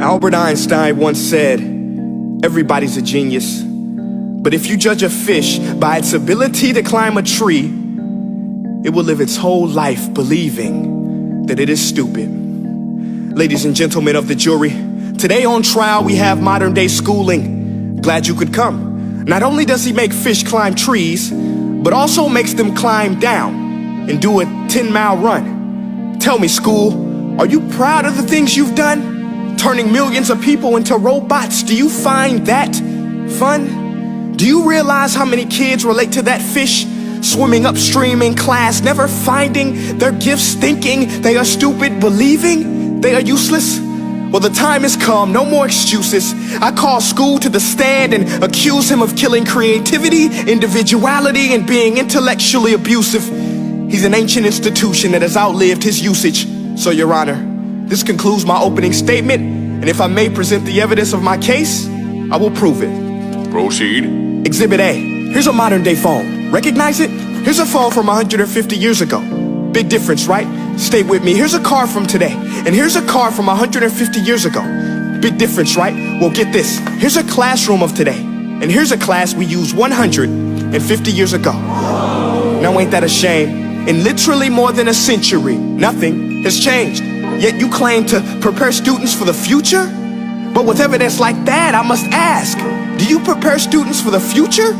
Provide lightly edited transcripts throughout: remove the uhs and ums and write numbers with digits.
Albert Einstein once said, everybody's a genius. But if you judge a fish by its ability to climb a tree, it will live its whole life believing that it is stupid. Ladies and gentlemen of the jury, today on trial we have modern day schooling. Glad you could come. Not only does he make fish climb trees, but also makes them climb down and do a 10-mile run. Tell me, school, are you proud of the things you've done? Turning millions of people into robots, do you find that fun? Do you realize how many kids relate to that fish swimming upstream in class, never finding their gifts, thinking they are stupid, believing they are useless? Well, the time has come, no more excuses. I call school to the stand and accuse him of killing creativity, individuality, and being intellectually abusive. He's an ancient institution that has outlived his usage. So, Your Honor, this concludes my opening statement, and if I may present the evidence of my case, I will prove it. Proceed. Exhibit A. Here's a modern day phone. Recognize it? Here's a phone from 150 years ago. Big difference, right? Stay with me. Here's a car from today, and here's a car from 150 years ago. Big difference, right? Well, get this. Here's a classroom of today, and here's a class we used 150 years ago. Now, ain't that a shame? In literally more than a century, nothing has changed. Yet you claim to prepare students for the future? But with evidence like that, I must ask, do you prepare students for the future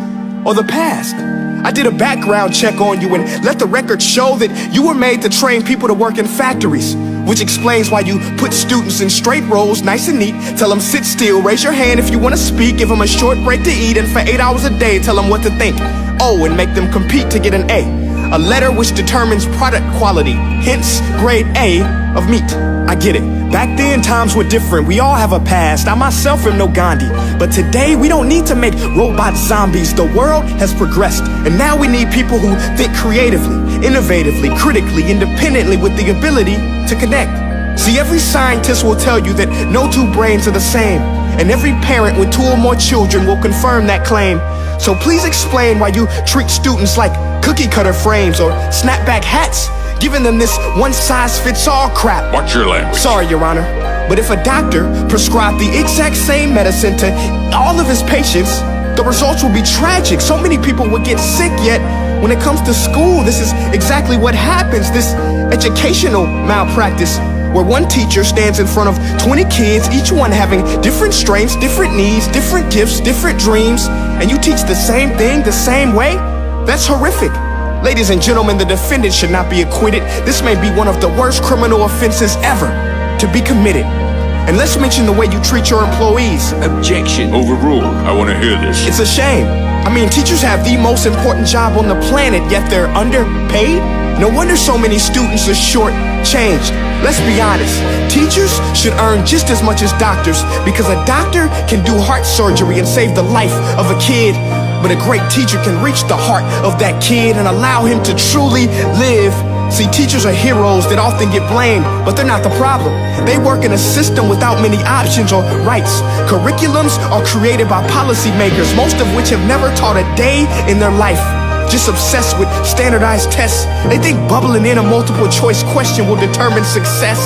or the past? I did a background check on you and let the record show that you were made to train people to work in factories, which explains why you put students in straight rows, nice and neat, tell them sit still, raise your hand if you want to speak, give them a short break to eat, and for 8 hours a day, tell them what to think. Oh, and make them compete to get an A letter which determines product quality, hence grade A of meat. I get it. Back then, times were different. We all have a past. I myself am no Gandhi. But today, we don't need to make robot zombies. The world has progressed. And now we need people who think creatively, innovatively, critically, independently, with the ability to connect. See, every scientist will tell you that no two brains are the same. And every parent with 2 or more children will confirm that claim. So please explain why you treat students like cookie cutter frames or snapback hats, giving them this one-size-fits-all crap. Watch your language. Sorry, Your Honor, but if a doctor prescribed the exact same medicine to all of his patients, the results will be tragic. So many people would get sick, yet when it comes to school, this is exactly what happens, this educational malpractice, where one teacher stands in front of 20 kids, each one having different strengths, different needs, different gifts, different dreams, and you teach the same thing the same way? That's horrific. Ladies and gentlemen, the defendant should not be acquitted. This may be one of the worst criminal offenses ever to be committed. And let's mention the way you treat your employees. Objection. Overruled. I want to hear this. It's a shame. I mean, teachers have the most important job on the planet, yet they're underpaid? No wonder so many students are short-changed. Let's be honest, teachers should earn just as much as doctors, because a doctor can do heart surgery and save the life of a kid, but a great teacher can reach the heart of that kid and allow him to truly live. See, teachers are heroes that often get blamed, but they're not the problem. They work in a system without many options or rights. Curriculums are created by policymakers, most of which have never taught a day in their life. Just obsessed with standardized tests. They think bubbling in a multiple choice question will determine success.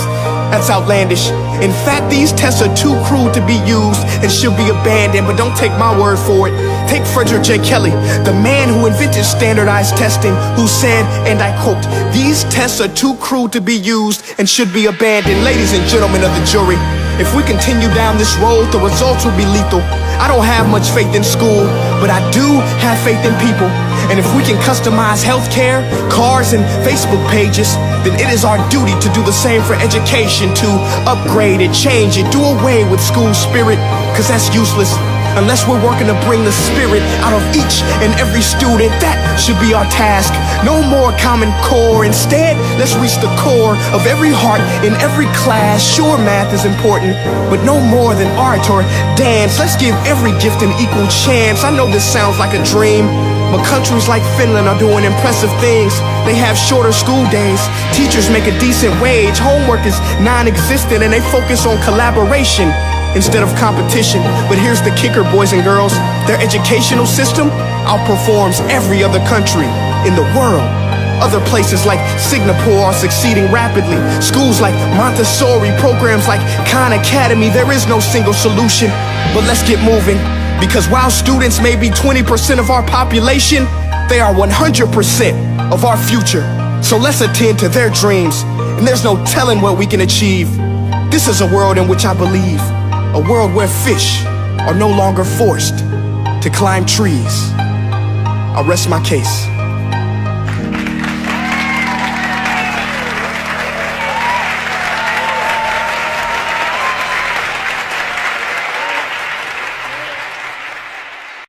That's outlandish. In fact, these tests are too cruel to be used and should be abandoned, but don't take my word for it. Take Frederick J. Kelly, the man who invented standardized testing, who said, and I quote, "These tests are too cruel to be used and should be abandoned." Ladies and gentlemen of the jury, if we continue down this road, the results will be lethal. I don't have much faith in school, but I do have faith in people. And if we can customize healthcare, cars, and Facebook pages, then it is our duty to do the same for education, to upgrade it, change it, do away with school spirit, because that's useless. Unless we're working to bring the spirit out of each and every student, that should be our task. No more Common Core. Instead, let's reach the core of every heart in every class. Sure, math is important, but no more than art or dance. Let's give every gift an equal chance. I know this sounds like a dream, but countries like Finland are doing impressive things. They have shorter school days. Teachers make a decent wage. Homework is non-existent, and they focus on collaboration instead of competition. But here's the kicker, boys and girls. Their educational system outperforms every other country in the world. Other places like Singapore are succeeding rapidly. Schools like Montessori, programs like Khan Academy, there is no single solution. But let's get moving, because while students may be 20% of our population, they are 100% of our future. So let's attend to their dreams, and there's no telling what we can achieve. This is a world in which I believe, a world where fish are no longer forced to climb trees. I'll rest my case.